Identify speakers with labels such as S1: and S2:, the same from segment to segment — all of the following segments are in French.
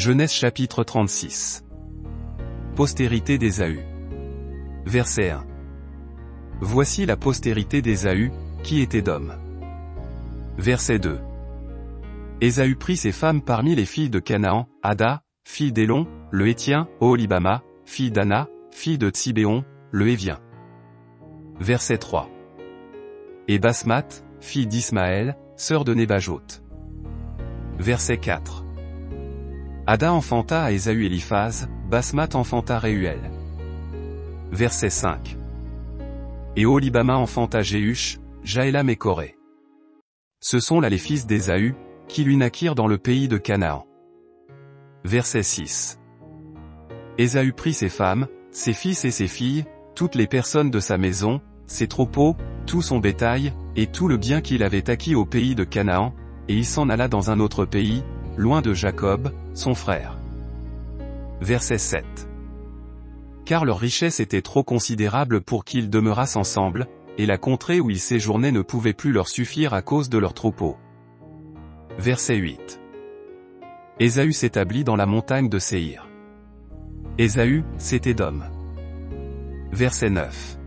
S1: Genèse chapitre 36. Postérité d'Ésaü. Verset 1. Voici la postérité d'Ésaü, qui est Édom. Verset 2. Ésaü prit ses femmes parmi les filles de Canaan, Ada, fille d'Élon, le Héthien, Oholibama, fille d'Ana, fille de Tsibéon, le Hévien. Verset 3. Et Basmath, fille d'Ismaël, sœur de Nébajot. Verset 4. Ada enfanta à Ésaü Éliphaz, Basmath enfanta Réuel. Verset 5. Et Oholibama enfanta Jéhush, Jaélam et Coré. Ce sont là les fils d'Ésaü, qui lui naquirent dans le pays de Canaan. Verset 6. Ésaü prit ses femmes, ses fils et ses filles, toutes les personnes de sa maison, ses troupeaux, tout son bétail, et tout le bien qu'il avait acquis au pays de Canaan, et il s'en alla dans un autre pays, loin de Jacob, son frère. Verset 7. Car leur richesse était trop considérable pour qu'ils demeurassent ensemble, et la contrée où ils séjournaient ne pouvait plus leur suffire à cause de leurs troupeaux. Verset 8. Ésaü s'établit dans la montagne de Séhir. Ésaü, c'est Édom. Verset 9.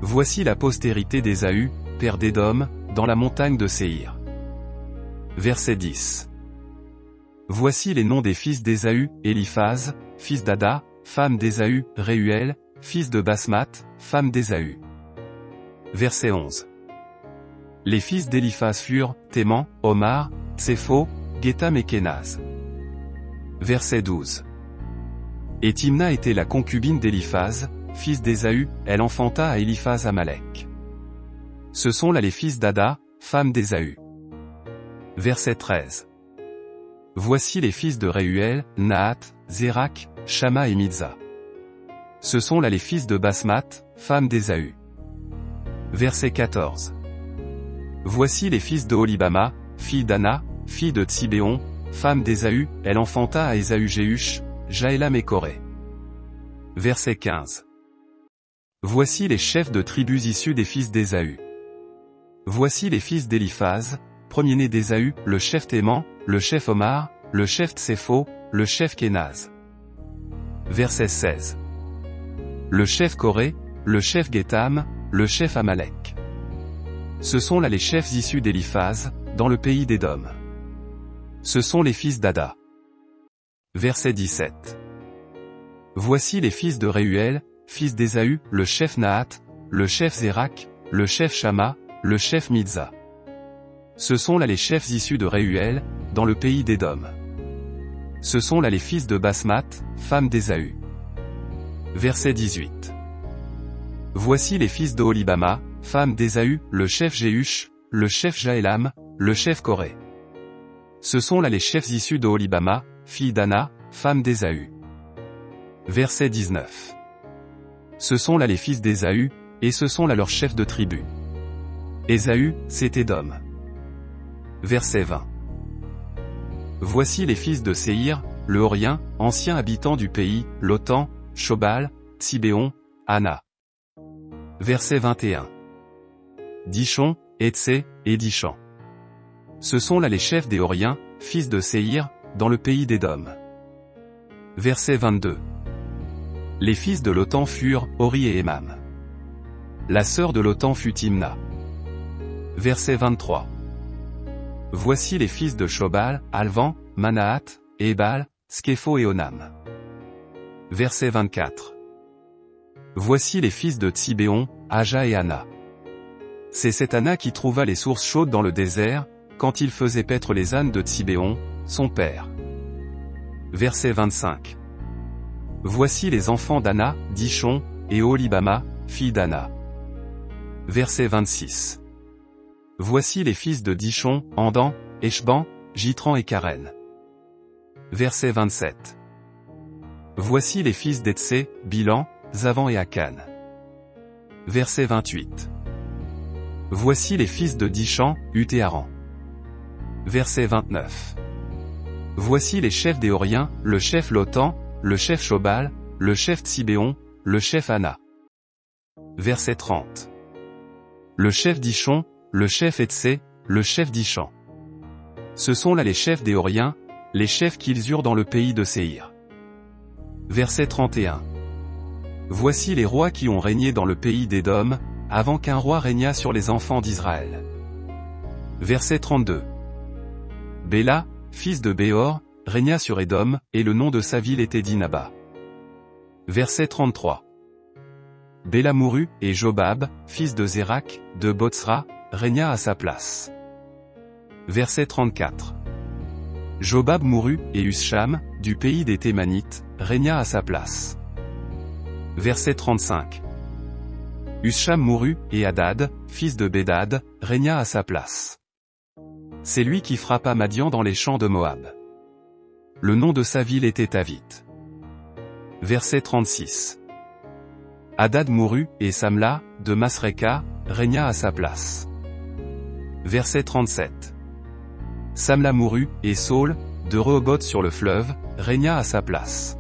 S1: Voici la postérité d'Ésaü, père d'Édom, dans la montagne de Séhir. Verset 10. Voici les noms des fils d'Ésaü, Éliphaz, fils d'Ada, femme d'Ésaü, Réuel, fils de Basmath, femme d'Ésaü. Verset 11. Les fils d'Éliphaz furent, Théman, Omar, Tsépho, Gétham et Kénaz. Verset 12. Et Timna était la concubine d'Éliphaz, fils d'Ésaü, elle enfanta à Éliphaz Amalek. Ce sont là les fils d'Ada, femme d'Ésaü. Verset 13. Voici les fils de Réuel, Nahath, Zérak, Shama et Midza. Ce sont là les fils de Basmath, femme d'Ésaü. Verset 14. Voici les fils de Oholibama, fille d'Ana, fille de Tsibéon, femme d'Ésaü, elle enfanta à Ésaü Jéhush, Jaélam et Coré. Verset 15. Voici les chefs de tribus issus des fils d'Ésaü. Voici les fils d'Éliphaz, premier-né d'Ésaü, le chef Théman, le chef Omar, le chef Tsépho, le chef Kénaz. Verset 16. Le chef Coré, le chef Gétham, le chef Amalek. Ce sont là les chefs issus d'Éliphaz, dans le pays d'Édom. Ce sont les fils d'Ada. Verset 17. Voici les fils de Réuel, fils d'Ésaü, le chef Nahath, le chef Zérak, le chef Shama, le chef Midza. Ce sont là les chefs issus de Réuel, dans le pays d'Édom. Ce sont là les fils de Basmath, femme d'Ésaü. Verset 18. Voici les fils d'Oholibama, femme d'Ésaü, le chef Jéhush, le chef Jaélam, le chef Coré. Ce sont là les chefs issus d'Oholibama, fille d'Ana, femme d'Ésaü. Verset 19. Ce sont là les fils d'Ésaü, et ce sont là leurs chefs de tribu. Ésaü, c'est Édom. Verset 20. Voici les fils de Séhir, le Horien, ancien habitant du pays, Lotan, Shobal, Tsibéon, Ana. Verset 21. Dishon, Etsé, et Dishan. Ce sont là les chefs des Horiens, fils de Séhir, dans le pays d'Édom. Verset 22. Les fils de Lotan furent, Hori et Émam. La sœur de Lotan fut Timna. Verset 23. Voici les fils de Shobal, Alvan, Manahath, Ébal, Sképho et Onam. Verset 24. Voici les fils de Tsibéon, Aja et Ana. C'est cette Ana qui trouva les sources chaudes dans le désert, quand il faisait paître les ânes de Tsibéon, son père. Verset 25. Voici les enfants d'Ana, Dishon, et Oholibama, fille d'Ana. Verset 26. Voici les fils de Dishon, Andan, Eshban, Jitran et Karen. Verset 27. Voici les fils d'Etsé, Bilan, Zavan et Akan. Verset 28. Voici les fils de Dishan, Ut et Aran. Verset 29. Voici les chefs des Horiens, le chef Lotan, le chef Shobal, le chef Tsibéon, le chef Ana. Verset 30. Le chef Dishon, le chef Etsé, le chef Dishan. Ce sont là les chefs des Horiens, les chefs qu'ils eurent dans le pays de Séhir. Verset 31. Voici les rois qui ont régné dans le pays d'Édom, avant qu'un roi régnât sur les enfants d'Israël. Verset 32. Béla, fils de Béor, régna sur Édom, et le nom de sa ville était Dinaba. Verset 33. Béla mourut, et Jobab, fils de Zérak, de Botsra, régna à sa place. Verset 34. Jobab mourut, et Usham, du pays des Thémanites, régna à sa place. Verset 35. Usham mourut, et Hadad, fils de Bédad, régna à sa place. C'est lui qui frappa Madian dans les champs de Moab. Le nom de sa ville était Avit. Verset 36. Hadad mourut, et Samla, de Masreka, régna à sa place. Verset 37. Samla mourut, et Saul, de Rehoboth sur le fleuve, régna à sa place.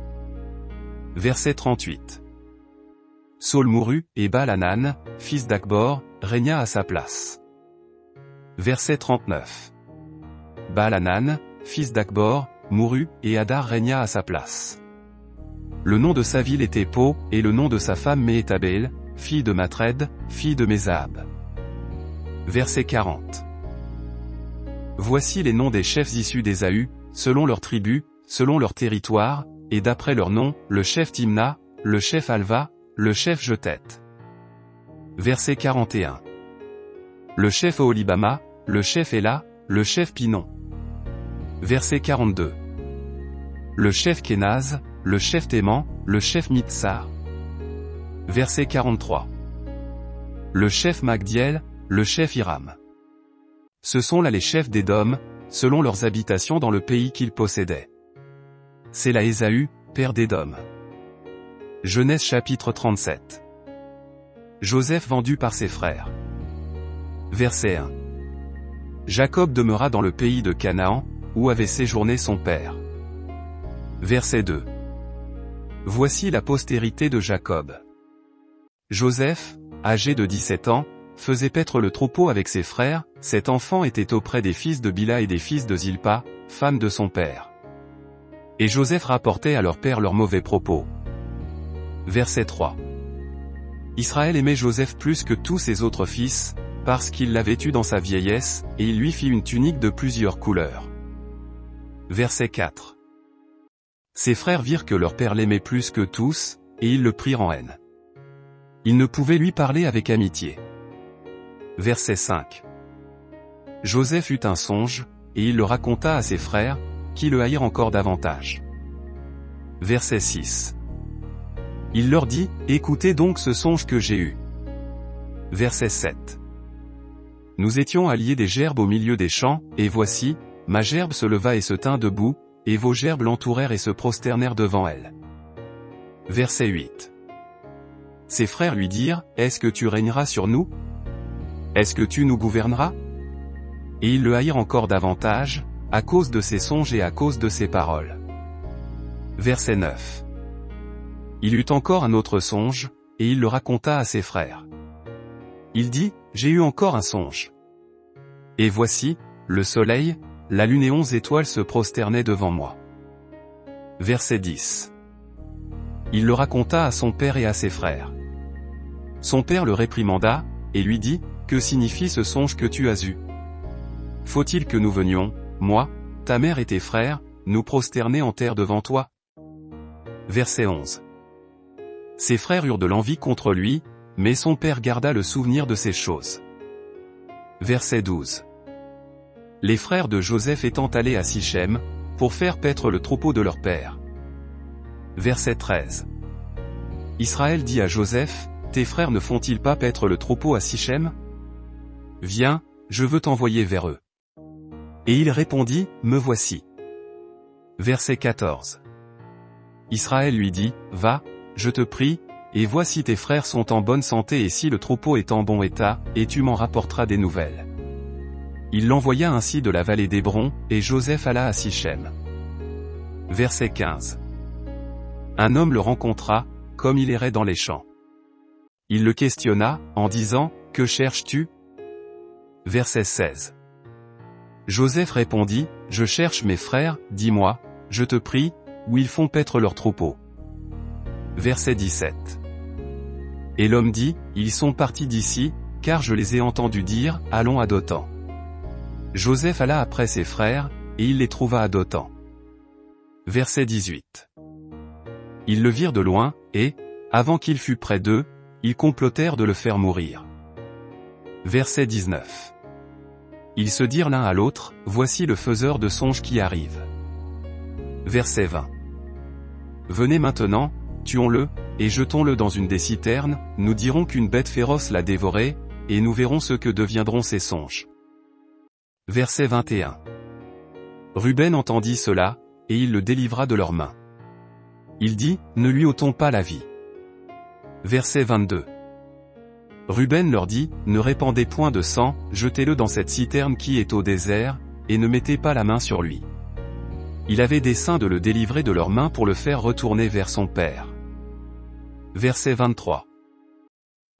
S1: Verset 38. Saul mourut, et Baal-Hanan, fils d'Akbor, régna à sa place. Verset 39. Baal-Hanan, fils d'Akbor, mourut, et Hadar régna à sa place. Le nom de sa ville était Po, et le nom de sa femme Méhétabel, fille de Matred, fille de Mézahab. Verset 40. Voici les noms des chefs issus d'Ésaü, selon leurs tribus, selon leur territoire, et d'après leur nom, le chef Timna, le chef Alva, le chef Jetet. Verset 41. Le chef Oholibama, le chef Éla, le chef Pinon. Verset 42. Le chef Kénaz, le chef Théman, le chef Mitsar. Verset 43. Le chef Magdiel, le chef Hiram. Ce sont là les chefs d'Édom, selon leurs habitations dans le pays qu'ils possédaient. C'est là Ésaü, père d'Édom. Genèse chapitre 37. Joseph vendu par ses frères. Verset 1. Jacob demeura dans le pays de Canaan, où avait séjourné son père. Verset 2. Voici la postérité de Jacob. Joseph, âgé de 17 ans, faisait paître le troupeau avec ses frères, cet enfant était auprès des fils de Bila et des fils de Zilpa, femme de son père. Et Joseph rapportait à leur père leurs mauvais propos. Verset 3. Israël aimait Joseph plus que tous ses autres fils, parce qu'il l'avait eu dans sa vieillesse, et il lui fit une tunique de plusieurs couleurs. Verset 4. Ses frères virent que leur père l'aimait plus que tous, et ils le prirent en haine. Ils ne pouvaient lui parler avec amitié. Verset 5. Joseph eut un songe, et il le raconta à ses frères, qui le haïrent encore davantage. Verset 6. Il leur dit, écoutez donc ce songe que j'ai eu. Verset 7. Nous étions alliés des gerbes au milieu des champs, et voici, ma gerbe se leva et se tint debout, et vos gerbes l'entourèrent et se prosternèrent devant elle. Verset 8. Ses frères lui dirent, est-ce que tu régneras sur nous? Est-ce que tu nous gouverneras? Et ils le haïrent encore davantage, à cause de ses songes et à cause de ses paroles. Verset 9. Il eut encore un autre songe, et il le raconta à ses frères. Il dit, j'ai eu encore un songe. Et voici, le soleil, la lune et 11 étoiles se prosternaient devant moi. Verset 10. Il le raconta à son père et à ses frères. Son père le réprimanda, et lui dit, que signifie ce songe que tu as eu? Faut-il que nous venions, moi, ta mère et tes frères, nous prosterner en terre devant toi? Verset 11. Ses frères eurent de l'envie contre lui, mais son père garda le souvenir de ces choses. Verset 12. Les frères de Joseph étant allés à Sichem, pour faire paître le troupeau de leur père. Verset 13. Israël dit à Joseph, tes frères ne font-ils pas paître le troupeau à Sichem? Viens, je veux t'envoyer vers eux. Et il répondit, me voici. Verset 14. Israël lui dit, va, je te prie, et vois si tes frères sont en bonne santé et si le troupeau est en bon état, et tu m'en rapporteras des nouvelles. Il l'envoya ainsi de la vallée d'Hébron, et Joseph alla à Sichem. Verset 15. Un homme le rencontra, comme il errait dans les champs. Il le questionna, en disant, que cherches-tu? Verset 16. Joseph répondit, je cherche mes frères, dis-moi, je te prie, où ils font paître leurs troupeaux. Verset 17. Et l'homme dit, ils sont partis d'ici, car je les ai entendus dire, allons à Dothan. Joseph alla après ses frères, et il les trouva à Dothan. Verset 18. Ils le virent de loin, et, avant qu'il fût près d'eux, ils complotèrent de le faire mourir. Verset 19. Ils se dirent l'un à l'autre, voici le faiseur de songes qui arrive. Verset 20. Venez maintenant, tuons-le, et jetons-le dans une des citernes, nous dirons qu'une bête féroce l'a dévoré, et nous verrons ce que deviendront ses songes. Verset 21. Ruben entendit cela, et il le délivra de leurs mains. Il dit, ne lui ôtons pas la vie. Verset 22. Ruben leur dit, ne répandez point de sang, jetez-le dans cette citerne qui est au désert, et ne mettez pas la main sur lui. Il avait dessein de le délivrer de leurs mains pour le faire retourner vers son père. Verset 23.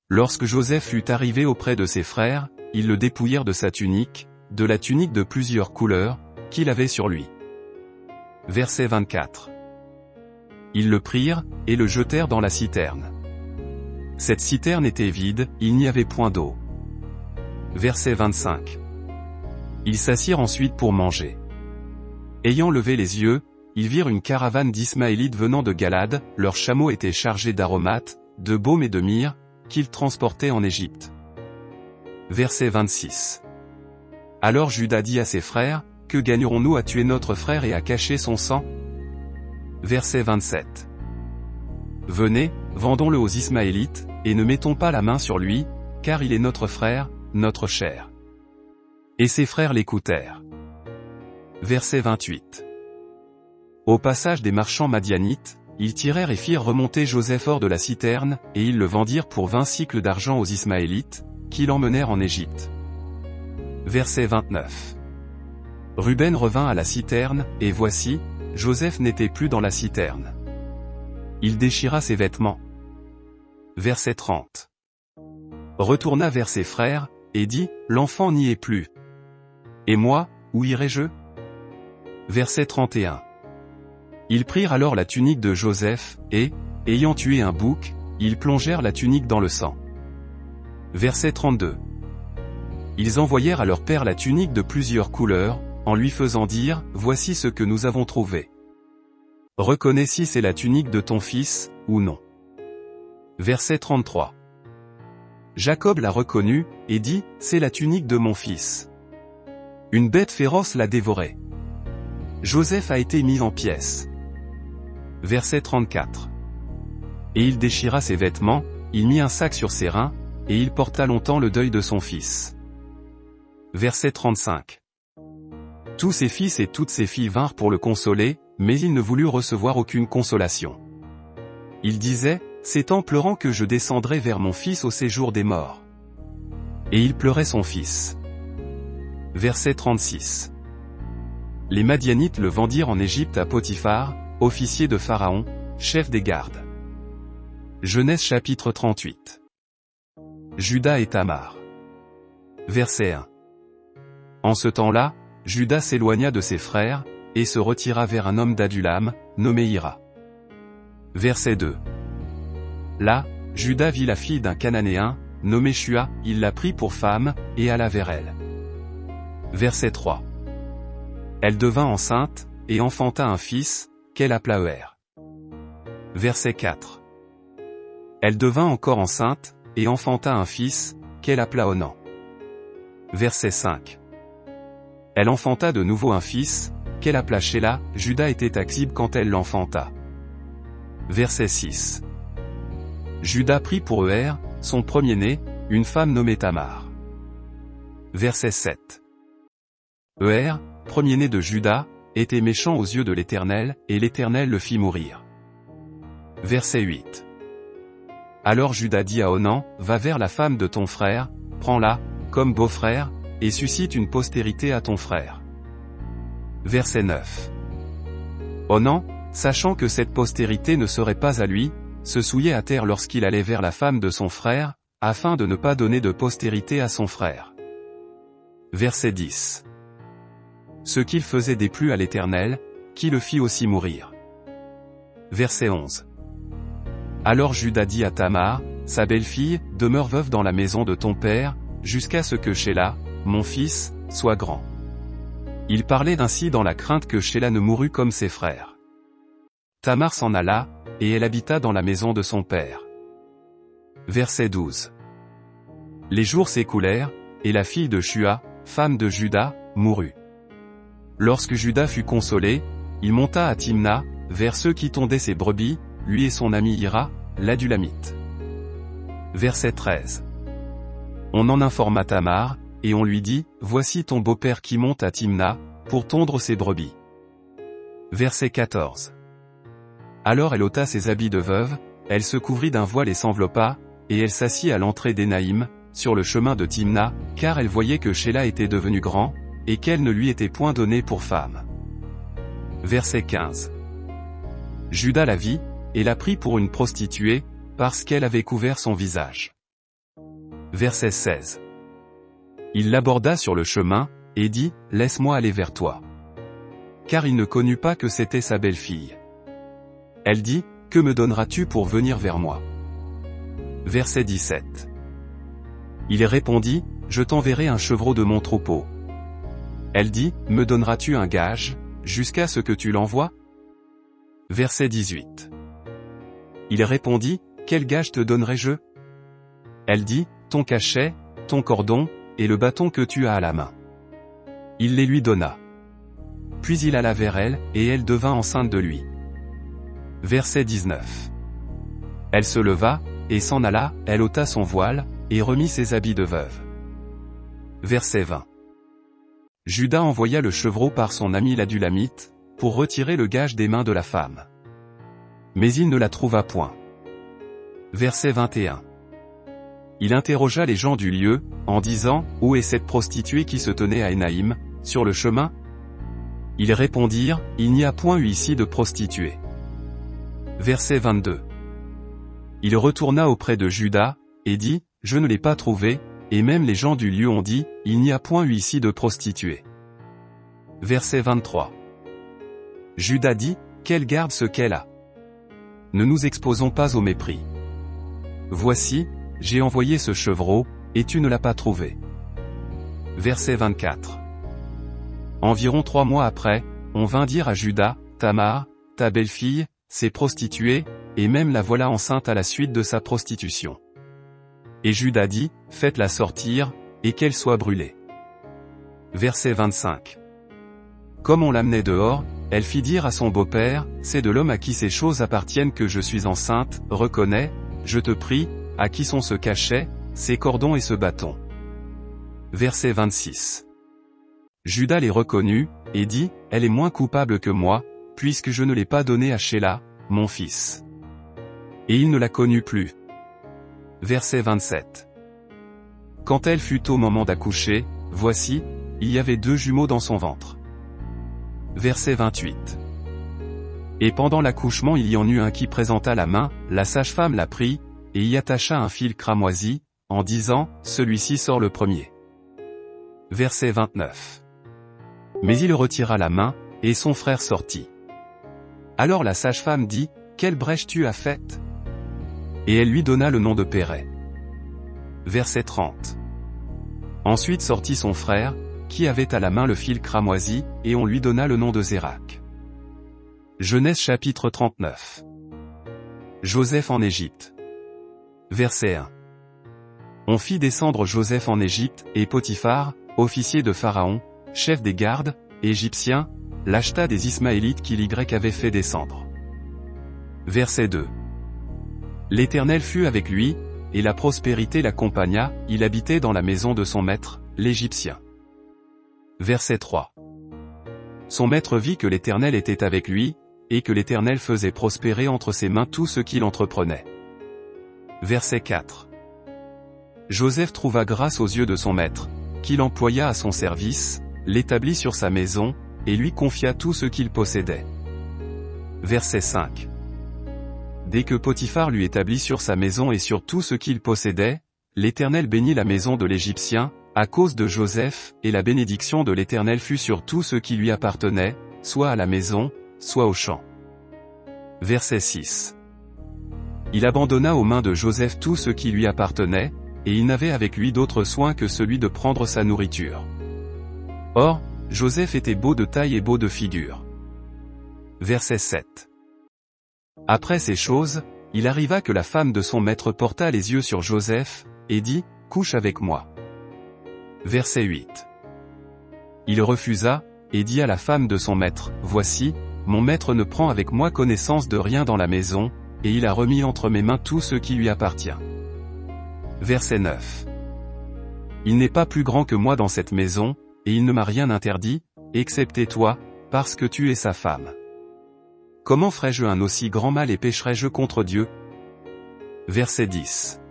S1: Lorsque Joseph fut arrivé auprès de ses frères, ils le dépouillèrent de sa tunique, de la tunique de plusieurs couleurs, qu'il avait sur lui. Verset 24. Ils le prirent, et le jetèrent dans la citerne. Cette citerne était vide, il n'y avait point d'eau. Verset 25. Ils s'assirent ensuite pour manger. Ayant levé les yeux, ils virent une caravane d'Ismaélites venant de Galade, leurs chameaux étaient chargés d'aromates, de baume et de myrrhe, qu'ils transportaient en Égypte. Verset 26. Alors Juda dit à ses frères, que gagnerons-nous à tuer notre frère et à cacher son sang? Verset 27. Venez, vendons-le aux Ismaélites, et ne mettons pas la main sur lui, car il est notre frère, notre chair. Et ses frères l'écoutèrent. Verset 28. Au passage des marchands madianites, ils tirèrent et firent remonter Joseph hors de la citerne, et ils le vendirent pour 20 sicles d'argent aux Ismaélites, qui l'emmenèrent en Égypte. Verset 29. Ruben revint à la citerne, et voici, Joseph n'était plus dans la citerne. Il déchira ses vêtements. Verset 30. Retourna vers ses frères, et dit, l'enfant n'y est plus. Et moi, où irai-je? Verset 31. Ils prirent alors la tunique de Joseph, et, ayant tué un bouc, ils plongèrent la tunique dans le sang. Verset 32. Ils envoyèrent à leur père la tunique de plusieurs couleurs, en lui faisant dire, voici ce que nous avons trouvé. Reconnais si c'est la tunique de ton fils, ou non. Verset 33. Jacob l'a reconnue, et dit, c'est la tunique de mon fils. Une bête féroce l'a dévoré. Joseph a été mis en pièces. Verset 34. Et il déchira ses vêtements, il mit un sac sur ses reins, et il porta longtemps le deuil de son fils. Verset 35. Tous ses fils et toutes ses filles vinrent pour le consoler, mais il ne voulut recevoir aucune consolation. Il disait, c'est en pleurant que je descendrai vers mon fils au séjour des morts. Et il pleurait son fils. Verset 36. Les Madianites le vendirent en Égypte à Potiphar, officier de Pharaon, chef des gardes. Genèse chapitre 38. Juda et Tamar. Verset 1. En ce temps-là, Juda s'éloigna de ses frères, et se retira vers un homme d'Adulam, nommé Hira. Verset 2. Là, Juda vit la fille d'un Cananéen, nommé Shua, il la prit pour femme, et alla vers elle. Verset 3. Elle devint enceinte, et enfanta un fils, qu'elle appela Eher. Verset 4. Elle devint encore enceinte, et enfanta un fils, qu'elle appela Onan. Verset 5. Elle enfanta de nouveau un fils, qu'elle appela Shéla, Juda était Aksib quand elle l'enfanta. Verset 6. Juda prit pour Eher, son premier-né, une femme nommée Tamar. Verset 7. Eher, premier-né de Juda, était méchant aux yeux de l'Éternel, et l'Éternel le fit mourir. Verset 8. Alors Juda dit à Onan, va vers la femme de ton frère, prends-la, comme beau-frère, et suscite une postérité à ton frère. Verset 9. Onan, sachant que cette postérité ne serait pas à lui, se souillait à terre lorsqu'il allait vers la femme de son frère, afin de ne pas donner de postérité à son frère. Verset 10. ce qu'il faisait déplut à l'Éternel, qui le fit aussi mourir. Verset 11. Alors Juda dit à Tamar, sa belle-fille, demeure veuve dans la maison de ton père, jusqu'à ce que Shéla, mon fils, soit grand. Il parlait ainsi dans la crainte que Shéla ne mourût comme ses frères. Tamar s'en alla, et elle habita dans la maison de son père. Verset 12. Les jours s'écoulèrent, et la fille de Shua, femme de Juda, mourut. Lorsque Juda fut consolé, il monta à Timna, vers ceux qui tondaient ses brebis, lui et son ami Hira, l'Adulamite. Verset 13. On en informa Tamar, et on lui dit, voici ton beau-père qui monte à Timna, pour tondre ses brebis. Verset 14. Alors elle ôta ses habits de veuve, elle se couvrit d'un voile et s'enveloppa, et elle s'assit à l'entrée d'Énaïm, sur le chemin de Timna, car elle voyait que Shéla était devenu grand, et qu'elle ne lui était point donnée pour femme. Verset 15. Juda la vit, et la prit pour une prostituée, parce qu'elle avait couvert son visage. Verset 16. Il l'aborda sur le chemin, et dit, laisse-moi aller vers toi. Car il ne connut pas que c'était sa belle-fille. Elle dit, que me donneras-tu pour venir vers moi? Verset 17. Il répondit, je t'enverrai un chevreau de mon troupeau. Elle dit, me donneras-tu un gage, jusqu'à ce que tu l'envoies? Verset 18. Il répondit, quel gage te donnerai-je? Elle dit, ton cachet, ton cordon, et le bâton que tu as à la main. Il les lui donna. Puis il alla vers elle, et elle devint enceinte de lui. Verset 19. Elle se leva, et s'en alla, elle ôta son voile, et remit ses habits de veuve. Verset 20. Juda envoya le chevreau par son ami l'Adulamite, pour retirer le gage des mains de la femme. Mais il ne la trouva point. Verset 21. Il interrogea les gens du lieu, en disant, où est cette prostituée qui se tenait à Énaïm, sur le chemin? Ils répondirent, il n'y a point eu ici de prostituée. Verset 22. Il retourna auprès de Juda, et dit, je ne l'ai pas trouvée, et même les gens du lieu ont dit, il n'y a point eu ici de prostituée. Verset 23. Juda dit, qu'elle garde ce qu'elle a. Ne nous exposons pas au mépris. Voici, j'ai envoyé ce chevreau, et tu ne l'as pas trouvé. Verset 24. Environ 3 mois après, on vint dire à Juda, Tamar, ta belle-fille, s'est prostituée, et même la voilà enceinte à la suite de sa prostitution. Et Juda dit, faites-la sortir, et qu'elle soit brûlée. Verset 25. Comme on l'amenait dehors, elle fit dire à son beau-père, c'est de l'homme à qui ces choses appartiennent que je suis enceinte, reconnais, je te prie, à qui sont ce cachet, ces cordons et ce bâton. Verset 26. Juda les reconnut, et dit, elle est moins coupable que moi, puisque je ne l'ai pas donnée à Shéla, mon fils. Et il ne la connut plus. Verset 27. Quand elle fut au moment d'accoucher, voici, il y avait 2 jumeaux dans son ventre. Verset 28. Et pendant l'accouchement il y en eut un qui présenta la main, la sage-femme la prit, et y attacha un fil cramoisi, en disant, celui-ci sort le premier. Verset 29. Mais il retira la main, et son frère sortit. Alors la sage-femme dit, quelle brèche tu as faite? Et elle lui donna le nom de Péret. Verset 30. Ensuite sortit son frère, qui avait à la main le fil cramoisi, et on lui donna le nom de Zérak. Genèse chapitre 39. Joseph en Égypte. Verset 1. On fit descendre Joseph en Égypte, et Potiphar, officier de Pharaon, chef des gardes, égyptien, l'acheta des Ismaélites qu'il Y avait fait descendre. Verset 2. L'Éternel fut avec lui, et la prospérité l'accompagna, il habitait dans la maison de son maître, l'Égyptien. Verset 3. Son maître vit que l'Éternel était avec lui, et que l'Éternel faisait prospérer entre ses mains tout ce qu'il entreprenait. Verset 4. Joseph trouva grâce aux yeux de son maître, qu'il employa à son service, l'établit sur sa maison, et lui confia tout ce qu'il possédait. Verset 5. Dès que Potiphar lui établit sur sa maison et sur tout ce qu'il possédait, l'Éternel bénit la maison de l'Égyptien, à cause de Joseph, et la bénédiction de l'Éternel fut sur tout ce qui lui appartenait, soit à la maison, soit au champ. Verset 6. Il abandonna aux mains de Joseph tout ce qui lui appartenait, et il n'avait avec lui d'autre soin que celui de prendre sa nourriture. Or, Joseph était beau de taille et beau de figure. Verset 7. Après ces choses, il arriva que la femme de son maître porta les yeux sur Joseph, et dit, « Couche avec moi. » Verset 8. Il refusa, et dit à la femme de son maître, « Voici, mon maître ne prend avec moi connaissance de rien dans la maison, et il a remis entre mes mains tout ce qui lui appartient. » Verset 9. Il n'est pas plus grand que moi dans cette maison, et il ne m'a rien interdit, excepté toi, parce que tu es sa femme. Comment ferais-je un aussi grand mal et pécherais-je contre Dieu? Verset 10.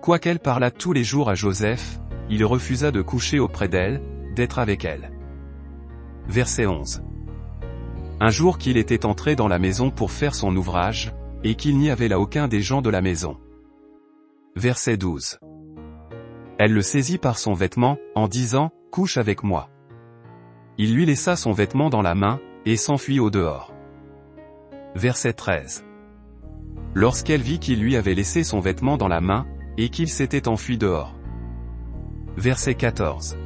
S1: Quoiqu'elle parlât tous les jours à Joseph, il refusa de coucher auprès d'elle, d'être avec elle. Verset 11. Un jour qu'il était entré dans la maison pour faire son ouvrage, et qu'il n'y avait là aucun des gens de la maison. Verset 12. Elle le saisit par son vêtement, en disant, « Couche avec moi. » Il lui laissa son vêtement dans la main, et s'enfuit au dehors. Verset 13. Lorsqu'elle vit qu'il lui avait laissé son vêtement dans la main, et qu'il s'était enfui dehors. Verset 14.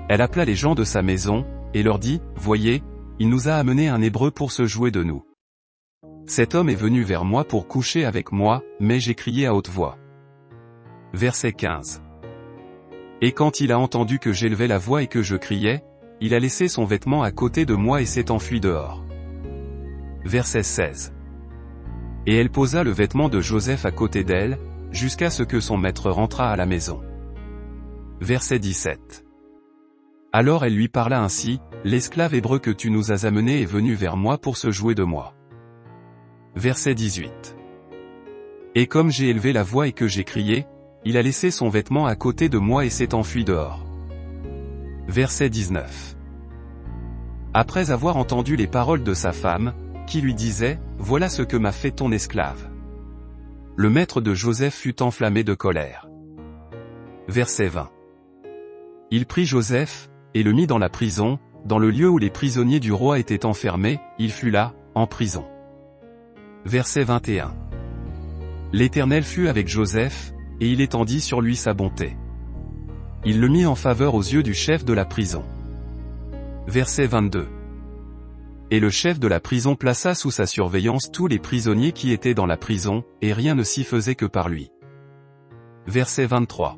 S1: Elle appela les gens de sa maison, et leur dit, « Voyez, il nous a amené un Hébreu pour se jouer de nous. Cet homme est venu vers moi pour coucher avec moi, mais j'ai crié à haute voix. » Verset 15. Et quand il a entendu que j'élevais la voix et que je criais, il a laissé son vêtement à côté de moi et s'est enfui dehors. Verset 16. Et elle posa le vêtement de Joseph à côté d'elle, jusqu'à ce que son maître rentrât à la maison. Verset 17. Alors elle lui parla ainsi, « L'esclave hébreu que tu nous as amené est venu vers moi pour se jouer de moi. » Verset 18. Et comme j'ai élevé la voix et que j'ai crié, il a laissé son vêtement à côté de moi et s'est enfui dehors. Verset 19. Après avoir entendu les paroles de sa femme, qui lui disait, « Voilà ce que m'a fait ton esclave. » Le maître de Joseph fut enflammé de colère. Verset 20. Il prit Joseph, et le mit dans la prison, dans le lieu où les prisonniers du roi étaient enfermés, il fut là, en prison. Verset 21. L'Éternel fut avec Joseph, et il étendit sur lui sa bonté. Il le mit en faveur aux yeux du chef de la prison. Verset 22. Et le chef de la prison plaça sous sa surveillance tous les prisonniers qui étaient dans la prison, et rien ne s'y faisait que par lui. Verset 23.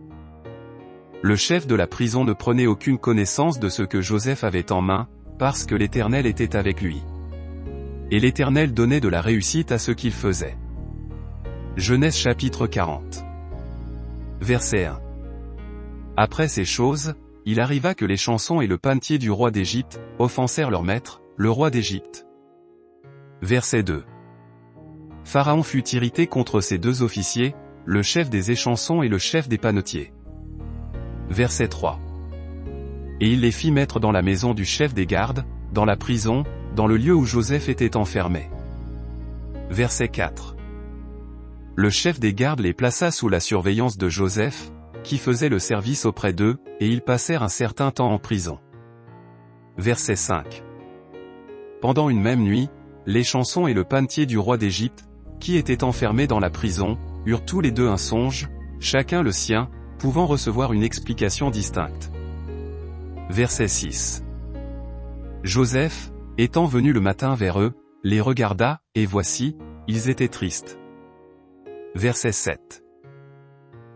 S1: Le chef de la prison ne prenait aucune connaissance de ce que Joseph avait en main, parce que l'Éternel était avec lui. Et l'Éternel donnait de la réussite à ce qu'il faisait. Genèse chapitre 40. Verset 1. Après ces choses, il arriva que les chansons et le panetier du roi d'Égypte offensèrent leur maître, le roi d'Égypte. Verset 2. Pharaon fut irrité contre ces deux officiers, le chef des échansons et le chef des panetiers. Verset 3. Et il les fit mettre dans la maison du chef des gardes, dans la prison, dans le lieu où Joseph était enfermé. Verset 4. Le chef des gardes les plaça sous la surveillance de Joseph, qui faisait le service auprès d'eux, et ils passèrent un certain temps en prison. Verset 5. Pendant une même nuit, l'échanson et le panetier du roi d'Égypte, qui étaient enfermés dans la prison, eurent tous les deux un songe, chacun le sien, pouvant recevoir une explication distincte. Verset 6. Joseph, étant venu le matin vers eux, les regarda, et voici, ils étaient tristes. Verset 7.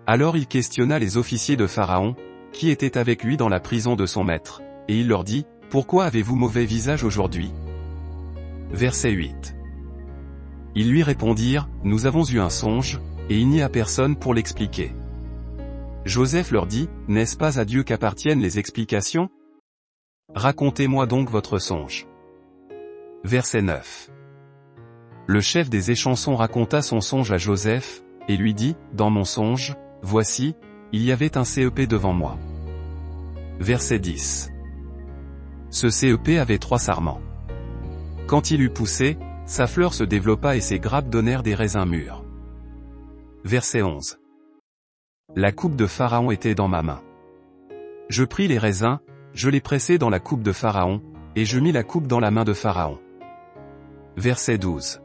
S1: Alors il questionna les officiers de Pharaon, qui étaient avec lui dans la prison de son maître, et il leur dit, « Pourquoi avez-vous mauvais visage aujourd'hui » Verset 8. Ils lui répondirent, « Nous avons eu un songe, et il n'y a personne pour l'expliquer. » Joseph leur dit, « N'est-ce pas à Dieu qu'appartiennent les explications? Racontez-moi donc votre songe. » Verset 9. Le chef des échansons raconta son songe à Joseph, et lui dit, « Dans mon songe, voici, il y avait un CEP devant moi. » Verset 10. Ce CEP avait 3 sarments. Quand il eut poussé, sa fleur se développa et ses grappes donnèrent des raisins mûrs. Verset 11. La coupe de Pharaon était dans ma main. Je pris les raisins, je les pressai dans la coupe de Pharaon, et je mis la coupe dans la main de Pharaon. Verset 12.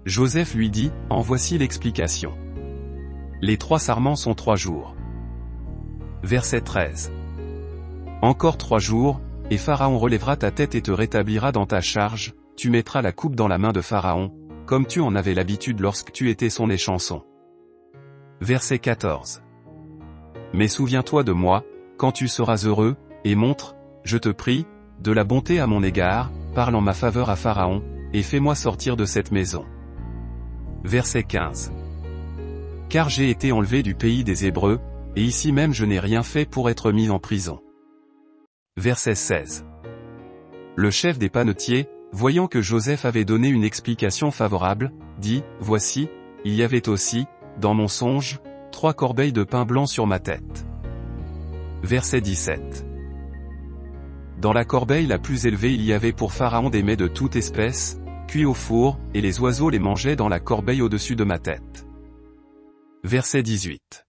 S1: Joseph lui dit, en voici l'explication. Les 3 sarments sont 3 jours. Verset 13. Encore 3 jours, et Pharaon relèvera ta tête et te rétablira dans ta charge, tu mettras la coupe dans la main de Pharaon, comme tu en avais l'habitude lorsque tu étais son échanson. Verset 14. Mais souviens-toi de moi, quand tu seras heureux, et montre, je te prie, de la bonté à mon égard, parle en ma faveur à Pharaon, et fais-moi sortir de cette maison. Verset 15. Car j'ai été enlevé du pays des Hébreux, et ici même je n'ai rien fait pour être mis en prison. Verset 16. Le chef des panetiers, voyant que Joseph avait donné une explication favorable, dit, voici, il y avait aussi, dans mon songe, 3 corbeilles de pain blanc sur ma tête. Verset 17. Dans la corbeille la plus élevée il y avait pour Pharaon des mets de toute espèce, cuits au four, et les oiseaux les mangeaient dans la corbeille au-dessus de ma tête. Verset 18.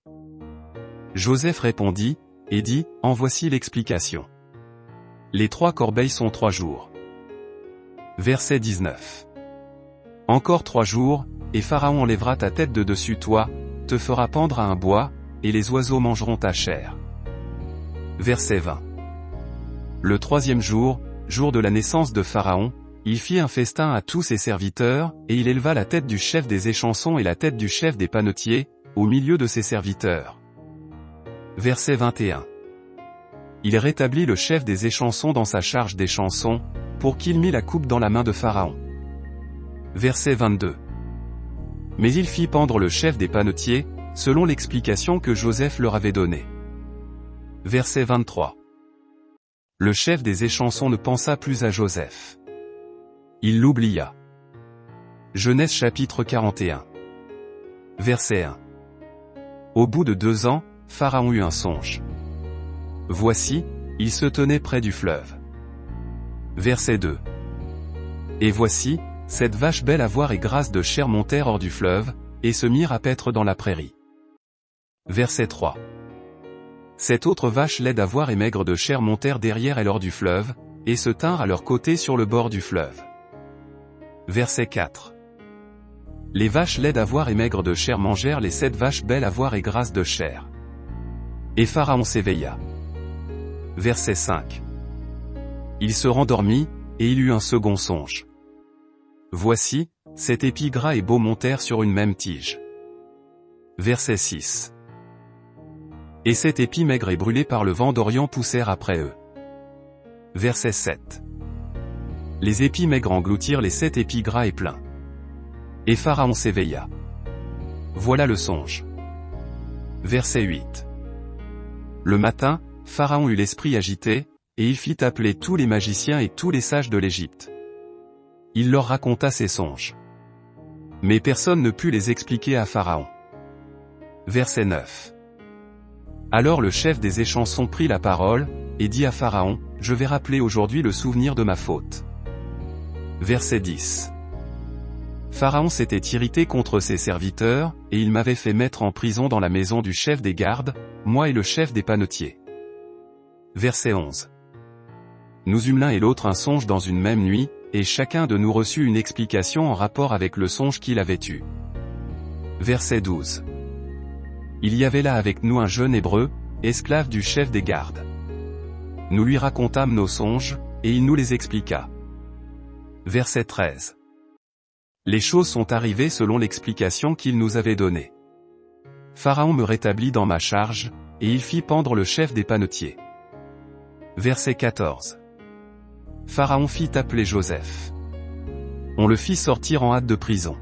S1: Joseph répondit, et dit, en voici l'explication. Les 3 corbeilles sont 3 jours. Verset 19. Encore 3 jours, et Pharaon enlèvera ta tête de dessus toi, te fera pendre à un bois, et les oiseaux mangeront ta chair. Verset 20. Le 3e jour, jour de la naissance de Pharaon, il fit un festin à tous ses serviteurs, et il éleva la tête du chef des échansons et la tête du chef des panetiers, au milieu de ses serviteurs. Verset 21. Il rétablit le chef des échansons dans sa charge d'échanson, pour qu'il mît la coupe dans la main de Pharaon. Verset 22. Mais il fit pendre le chef des panetiers, selon l'explication que Joseph leur avait donnée. Verset 23. Le chef des échansons ne pensa plus à Joseph. Il l'oublia. Genèse chapitre 41. Verset 1. Au bout de 2 ans, Pharaon eut un songe. Voici, il se tenait près du fleuve. Verset 2. Et voici, cette vache belle à voir et grasse de chair montèrent hors du fleuve, et se mirent à paître dans la prairie. Verset 3. Cette autre vache laide à voir et maigre de chair montèrent derrière elle hors du fleuve, et se tinrent à leur côté sur le bord du fleuve. Verset 4. Les vaches laides à voir et maigres de chair mangèrent les 7 vaches belles à voir et grasses de chair. Et Pharaon s'éveilla. Verset 5. Il se rendormit, et il eut un second songe. Voici, 7 épis gras et beaux montèrent sur une même tige. Verset 6. Et 7 épis maigres et brûlés par le vent d'Orient poussèrent après eux. Verset 7. Les épis maigres engloutirent les 7 épis gras et pleins. Et Pharaon s'éveilla. Voilà le songe. Verset 8. Le matin, Pharaon eut l'esprit agité, et il fit appeler tous les magiciens et tous les sages de l'Égypte. Il leur raconta ses songes. Mais personne ne put les expliquer à Pharaon. Verset 9. Alors le chef des échansons prit la parole, et dit à Pharaon, je vais rappeler aujourd'hui le souvenir de ma faute. Verset 10. Pharaon s'était irrité contre ses serviteurs, et il m'avait fait mettre en prison dans la maison du chef des gardes, moi et le chef des panetiers. Verset 11. Nous eûmes l'un et l'autre un songe dans une même nuit, et chacun de nous reçut une explication en rapport avec le songe qu'il avait eu. Verset 12. Il y avait là avec nous un jeune hébreu, esclave du chef des gardes. Nous lui racontâmes nos songes, et il nous les expliqua. Verset 13. Les choses sont arrivées selon l'explication qu'il nous avait donnée. Pharaon me rétablit dans ma charge, et il fit pendre le chef des panetiers. Verset 14. Pharaon fit appeler Joseph. On le fit sortir en hâte de prison.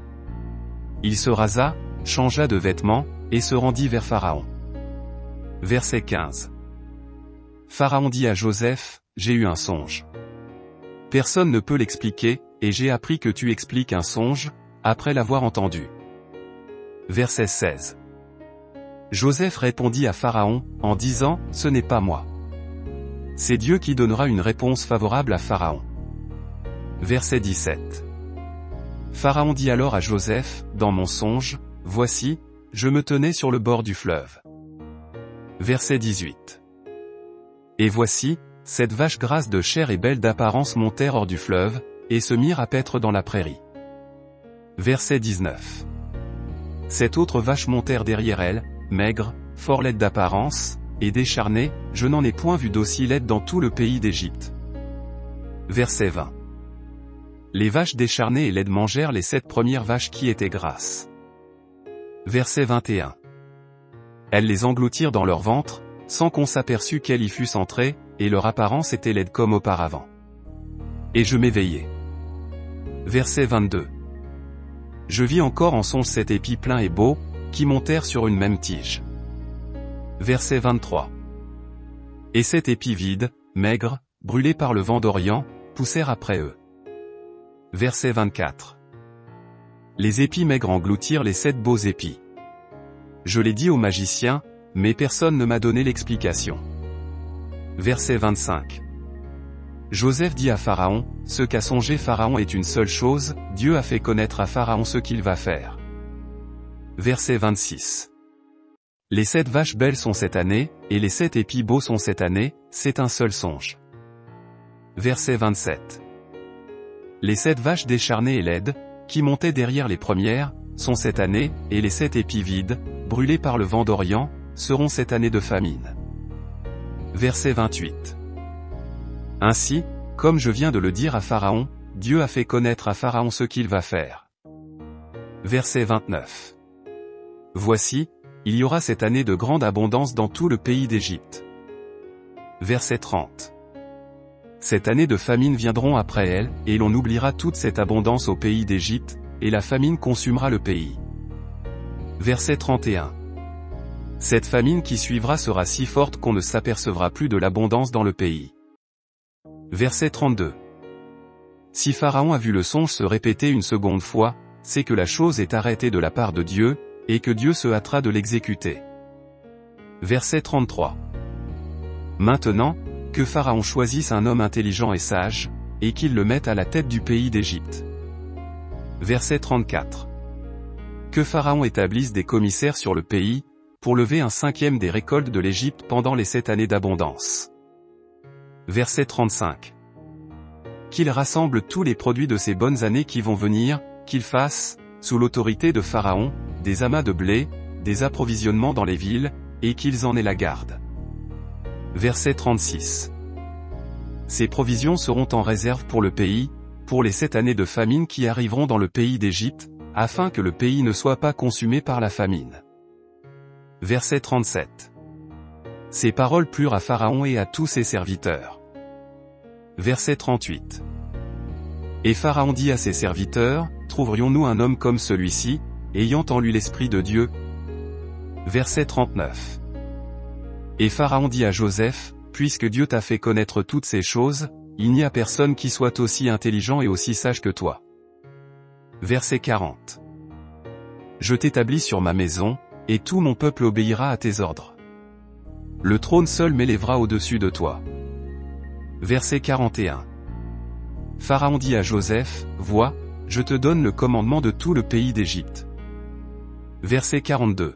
S1: Il se rasa, changea de vêtements, et se rendit vers Pharaon. Verset 15. Pharaon dit à Joseph, j'ai eu un songe. Personne ne peut l'expliquer, et j'ai appris que tu expliques un songe, après l'avoir entendu. Verset 16. Joseph répondit à Pharaon, en disant, ce n'est pas moi. C'est Dieu qui donnera une réponse favorable à Pharaon. Verset 17. Pharaon dit alors à Joseph, dans mon songe, voici, je me tenais sur le bord du fleuve. Verset 18. Et voici, 7 vaches grasses de chair et belles d'apparence montèrent hors du fleuve, et se mirent à paître dans la prairie. Verset 19. 7 autres vaches montèrent derrière elles, maigres, fort laides d'apparence, et décharnées, je n'en ai point vu d'aussi laides dans tout le pays d'Égypte. Verset 20. Les vaches décharnées et laides mangèrent les 7 premières vaches qui étaient grasses. Verset 21. Elles les engloutirent dans leur ventre, sans qu'on s'aperçût qu'elles y fussent entrées, et leur apparence était laide comme auparavant. Et je m'éveillai. Verset 22. Je vis encore en songe 7 épis pleins et beaux, qui montèrent sur une même tige. Verset 23. Et 7 épis vides, maigres, brûlés par le vent d'Orient, poussèrent après eux. Verset 24. Les épis maigres engloutirent les 7 beaux épis. Je l'ai dit aux magiciens, mais personne ne m'a donné l'explication. Verset 25. Joseph dit à Pharaon, ce qu'a songé Pharaon est une seule chose, Dieu a fait connaître à Pharaon ce qu'il va faire. Verset 26. Les 7 vaches belles sont cette année, et les 7 épis beaux sont cette année, c'est un seul songe. Verset 27. Les 7 vaches décharnées et laides, qui montaient derrière les premières, sont cette année, et les 7 épis vides, brûlés par le vent d'Orient, seront cette année de famine. Verset 28. Ainsi, comme je viens de le dire à Pharaon, Dieu a fait connaître à Pharaon ce qu'il va faire. Verset 29. Voici, il y aura cette année de grande abondance dans tout le pays d'Égypte. Verset 30. Cette année de famine viendront après elle, et l'on oubliera toute cette abondance au pays d'Égypte, et la famine consumera le pays. Verset 31. Cette famine qui suivra sera si forte qu'on ne s'apercevra plus de l'abondance dans le pays. Verset 32. Si Pharaon a vu le songe se répéter une seconde fois, c'est que la chose est arrêtée de la part de Dieu, et que Dieu se hâtera de l'exécuter. Verset 33. Maintenant, que Pharaon choisisse un homme intelligent et sage, et qu'il le mette à la tête du pays d'Égypte. Verset 34. Que Pharaon établisse des commissaires sur le pays, pour lever un 5e des récoltes de l'Égypte pendant les 7 années d'abondance. Verset 35. Qu'il rassemble tous les produits de ces bonnes années qui vont venir, qu'il fasse, sous l'autorité de Pharaon, des amas de blé, des approvisionnements dans les villes, et qu'ils en aient la garde. Verset 36. Ces provisions seront en réserve pour le pays, pour les 7 années de famine qui arriveront dans le pays d'Égypte, afin que le pays ne soit pas consumé par la famine. Verset 37. Ces paroles plurent à Pharaon et à tous ses serviteurs. Verset 38. Et Pharaon dit à ses serviteurs, trouverions-nous un homme comme celui-ci, ayant en lui l'Esprit de Dieu? Verset 39. Et Pharaon dit à Joseph, puisque Dieu t'a fait connaître toutes ces choses, il n'y a personne qui soit aussi intelligent et aussi sage que toi. Verset 40. Je t'établis sur ma maison, et tout mon peuple obéira à tes ordres. Le trône seul m'élèvera au-dessus de toi. Verset 41. Pharaon dit à Joseph, vois, je te donne le commandement de tout le pays d'Égypte. Verset 42.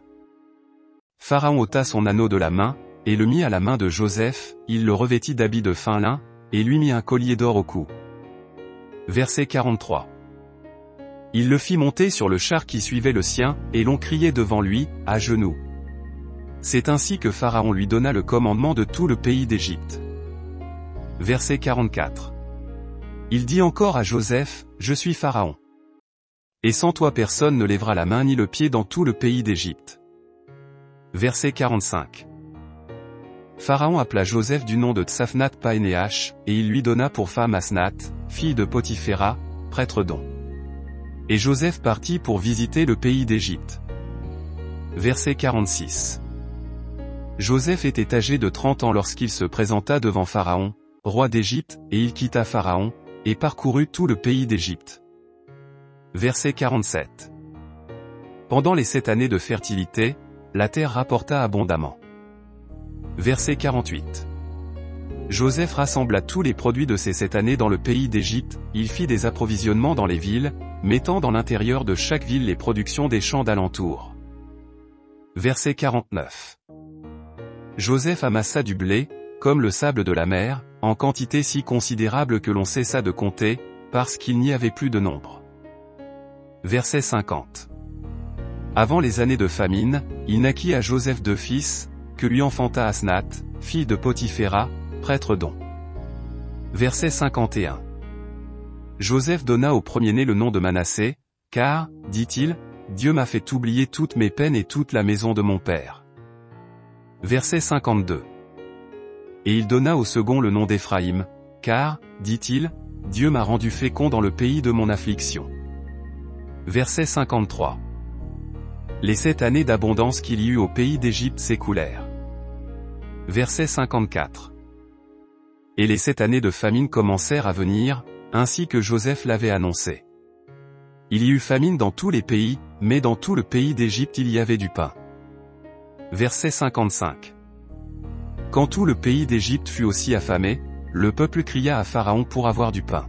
S1: Pharaon ôta son anneau de la main, et le mit à la main de Joseph, il le revêtit d'habits de fin lin, et lui mit un collier d'or au cou. Verset 43. Il le fit monter sur le char qui suivait le sien, et l'on criait devant lui, à genoux. C'est ainsi que Pharaon lui donna le commandement de tout le pays d'Égypte. Verset 44. Il dit encore à Joseph, je suis Pharaon. Et sans toi personne ne lèvera la main ni le pied dans tout le pays d'Égypte. Verset 45. Pharaon appela Joseph du nom de Tsafnath-Paanéach, et il lui donna pour femme Asnath, fille de Potiphéra, prêtre d'On. Et Joseph partit pour visiter le pays d'Égypte. Verset 46. Joseph était âgé de 30 ans lorsqu'il se présenta devant Pharaon, roi d'Égypte, et il quitta Pharaon, et parcourut tout le pays d'Égypte. Verset 47. Pendant les 7 années de fertilité, la terre rapporta abondamment. Verset 48. Joseph rassembla tous les produits de ces 7 années dans le pays d'Égypte, il fit des approvisionnements dans les villes, mettant dans l'intérieur de chaque ville les productions des champs d'alentour. Verset 49. Joseph amassa du blé, comme le sable de la mer, en quantité si considérable que l'on cessa de compter, parce qu'il n'y avait plus de nombre. Verset 50. Avant les années de famine, il naquit à Joseph 2 fils, que lui enfanta Asnath, fille de Potiphéra, prêtre d'On. Verset 51. Joseph donna au premier-né le nom de Manassé, car, dit-il, Dieu m'a fait oublier toutes mes peines et toute la maison de mon père. Verset 52. Et il donna au second le nom d'Éphraïm, car, dit-il, Dieu m'a rendu fécond dans le pays de mon affliction. Verset 53. Les 7 années d'abondance qu'il y eut au pays d'Égypte s'écoulèrent. Verset 54. Et les 7 années de famine commencèrent à venir, ainsi que Joseph l'avait annoncé. Il y eut famine dans tous les pays, mais dans tout le pays d'Égypte il y avait du pain. Verset 55. Quand tout le pays d'Égypte fut aussi affamé, le peuple cria à Pharaon pour avoir du pain.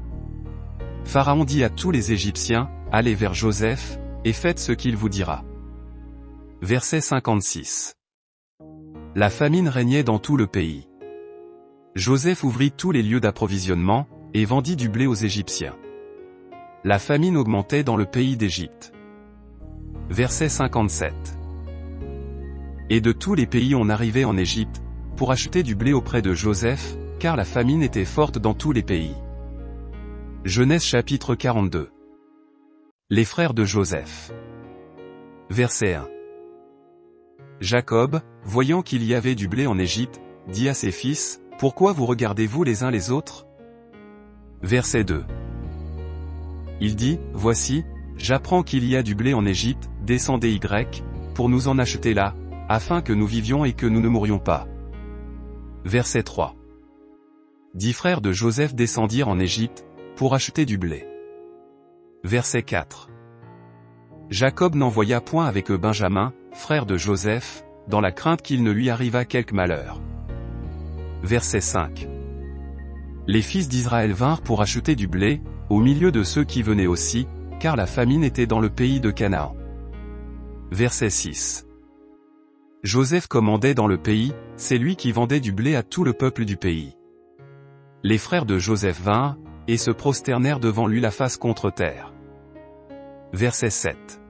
S1: Pharaon dit à tous les Égyptiens, allez vers Joseph, et faites ce qu'il vous dira. Verset 56. La famine régnait dans tout le pays. Joseph ouvrit tous les lieux d'approvisionnement, et vendit du blé aux Égyptiens. La famine augmentait dans le pays d'Égypte. Verset 57. Et de tous les pays on arrivait en Égypte, pour acheter du blé auprès de Joseph, car la famine était forte dans tous les pays. Genèse chapitre 42. Les frères de Joseph. Verset 1. Jacob, voyant qu'il y avait du blé en Égypte, dit à ses fils, pourquoi vous regardez-vous les uns les autres? Verset 2. Il dit, voici, j'apprends qu'il y a du blé en Égypte, descendez Y, pour nous en acheter là, afin que nous vivions et que nous ne mourions pas. Verset 3. 10 frères de Joseph descendirent en Égypte, pour acheter du blé. Verset 4. Jacob n'envoya point avec eux Benjamin, frère de Joseph, dans la crainte qu'il ne lui arrivât quelque malheur. Verset 5. Les fils d'Israël vinrent pour acheter du blé, au milieu de ceux qui venaient aussi, car la famine était dans le pays de Canaan. Verset 6. Joseph commandait dans le pays, c'est lui qui vendait du blé à tout le peuple du pays. Les frères de Joseph vinrent, et se prosternèrent devant lui la face contre terre. Verset 7.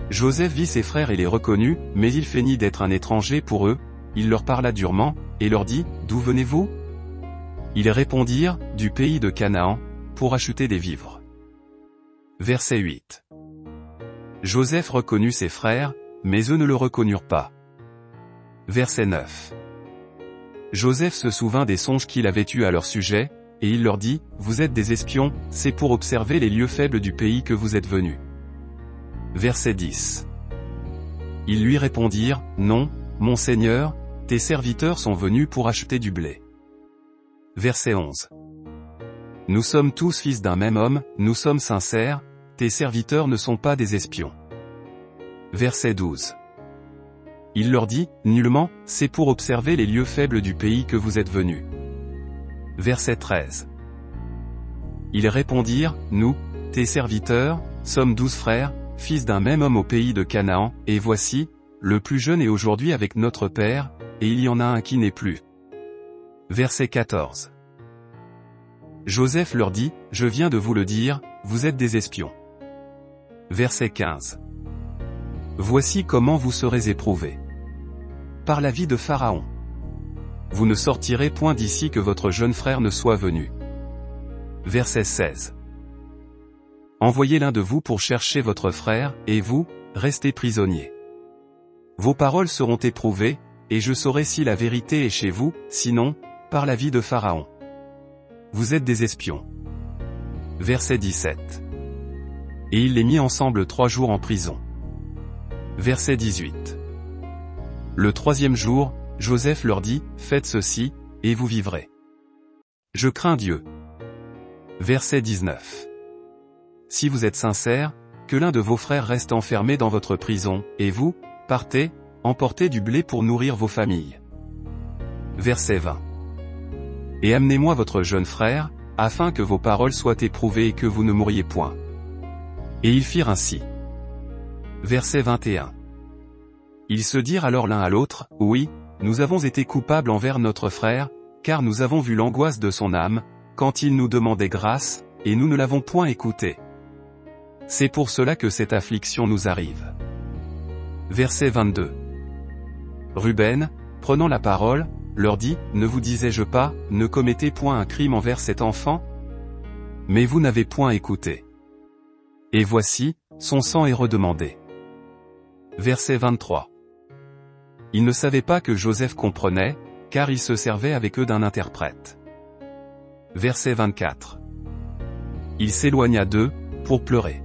S1: Joseph vit ses frères et les reconnut, mais il feignit d'être un étranger pour eux, il leur parla durement, et leur dit, d'où venez-vous? Ils répondirent, du pays de Canaan, pour acheter des vivres. Verset 8. Joseph reconnut ses frères, mais eux ne le reconnurent pas. Verset 9. Joseph se souvint des songes qu'il avait eus à leur sujet, et il leur dit, vous êtes des espions, c'est pour observer les lieux faibles du pays que vous êtes venus. Verset 10. Ils lui répondirent, non, mon Seigneur, tes serviteurs sont venus pour acheter du blé. Verset 11. Nous sommes tous fils d'un même homme, nous sommes sincères, tes serviteurs ne sont pas des espions. Verset 12. Il leur dit, nullement, c'est pour observer les lieux faibles du pays que vous êtes venus. Verset 13. Ils répondirent, nous, tes serviteurs, sommes 12 frères, fils d'un même homme au pays de Canaan, et voici, le plus jeune est aujourd'hui avec notre père, et il y en a un qui n'est plus. Verset 14. Joseph leur dit, je viens de vous le dire, vous êtes des espions. Verset 15. Voici comment vous serez éprouvés. Par la vie de Pharaon. Vous ne sortirez point d'ici que votre jeune frère ne soit venu. Verset 16. Envoyez l'un de vous pour chercher votre frère, et vous, restez prisonniers. Vos paroles seront éprouvées, et je saurai si la vérité est chez vous, sinon, par la vie de Pharaon. Vous êtes des espions. Verset 17. Et il les mit ensemble 3 jours en prison. Verset 18. Le 3e jour, Joseph leur dit, faites ceci, et vous vivrez. Je crains Dieu. Verset 19. Si vous êtes sincères, que l'un de vos frères reste enfermé dans votre prison, et vous, partez, emportez du blé pour nourrir vos familles. Verset 20. Et amenez-moi votre jeune frère, afin que vos paroles soient éprouvées et que vous ne mouriez point. Et ils firent ainsi. Verset 21. Ils se dirent alors l'un à l'autre, oui, nous avons été coupables envers notre frère, car nous avons vu l'angoisse de son âme, quand il nous demandait grâce, et nous ne l'avons point écouté. C'est pour cela que cette affliction nous arrive. Verset 22. Ruben, prenant la parole, leur dit, ne vous disais-je pas, ne commettez point un crime envers cet enfant? Mais vous n'avez point écouté. Et voici, son sang est redemandé. Verset 23. Ils ne savaient pas que Joseph comprenait, car il se servait avec eux d'un interprète. Verset 24. Il s'éloigna d'eux, pour pleurer.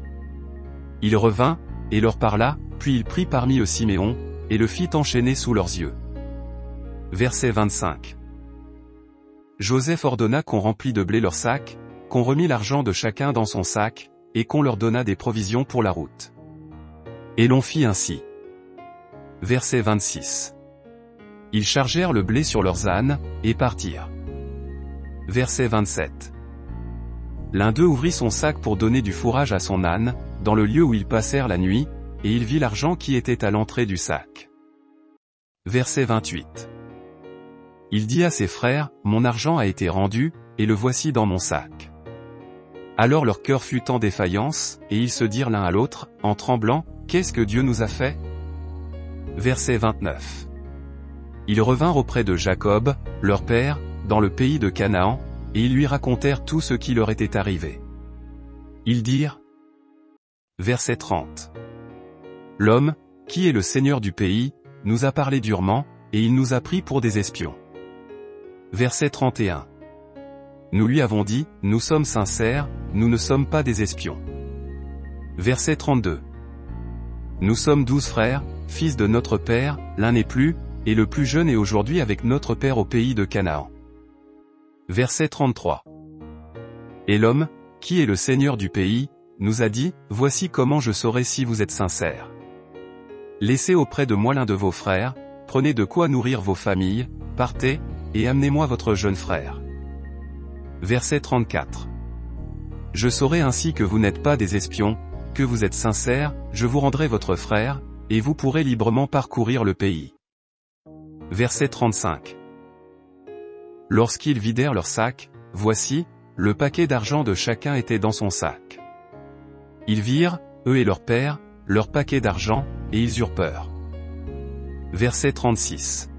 S1: Il revint, et leur parla, puis il prit parmi eux Siméon, et le fit enchaîner sous leurs yeux. Verset 25. Joseph ordonna qu'on remplît de blé leurs sacs, qu'on remît l'argent de chacun dans son sac, et qu'on leur donna des provisions pour la route. Et l'on fit ainsi. Verset 26. Ils chargèrent le blé sur leurs ânes, et partirent. Verset 27. L'un d'eux ouvrit son sac pour donner du fourrage à son âne, dans le lieu où ils passèrent la nuit, et il vit l'argent qui était à l'entrée du sac. Verset 28. Il dit à ses frères, mon argent a été rendu, et le voici dans mon sac. Alors leur cœur fut en défaillance, et ils se dirent l'un à l'autre, en tremblant, qu'est-ce que Dieu nous a fait? Verset 29. Ils revinrent auprès de Jacob, leur père, dans le pays de Canaan, et ils lui racontèrent tout ce qui leur était arrivé. Ils dirent. Verset 30. L'homme, qui est le seigneur du pays, nous a parlé durement, et il nous a pris pour des espions. Verset 31. Nous lui avons dit, nous sommes sincères, nous ne sommes pas des espions. Verset 32. Nous sommes 12 frères, fils de notre père, l'un n'est plus, et le plus jeune est aujourd'hui avec notre père au pays de Canaan. Verset 33. Et l'homme, qui est le seigneur du pays, nous a dit, voici comment je saurai si vous êtes sincères. Laissez auprès de moi l'un de vos frères, prenez de quoi nourrir vos familles, partez, et amenez-moi votre jeune frère. Verset 34. Je saurai ainsi que vous n'êtes pas des espions, que vous êtes sincères, je vous rendrai votre frère, et vous pourrez librement parcourir le pays. Verset 35. Lorsqu'ils vidèrent leur sac, voici, le paquet d'argent de chacun était dans son sac. Ils virent, eux et leur père, leur paquet d'argent, et ils eurent peur. Verset 36.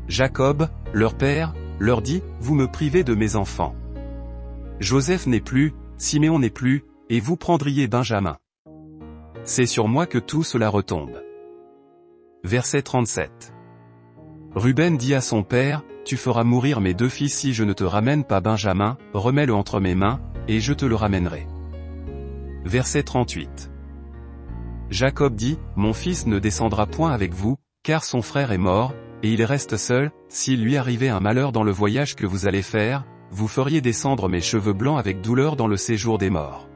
S1: Jacob, leur père, leur dit, vous me privez de mes enfants. Joseph n'est plus, Siméon n'est plus, et vous prendriez Benjamin. C'est sur moi que tout cela retombe. Verset 37. Ruben dit à son père, tu feras mourir mes deux fils si je ne te ramène pas Benjamin, remets-le entre mes mains, et je te le ramènerai. Verset 38. Jacob dit, mon fils ne descendra point avec vous, car son frère est mort, et il reste seul, s'il lui arrivait un malheur dans le voyage que vous allez faire, vous feriez descendre mes cheveux blancs avec douleur dans le séjour des morts.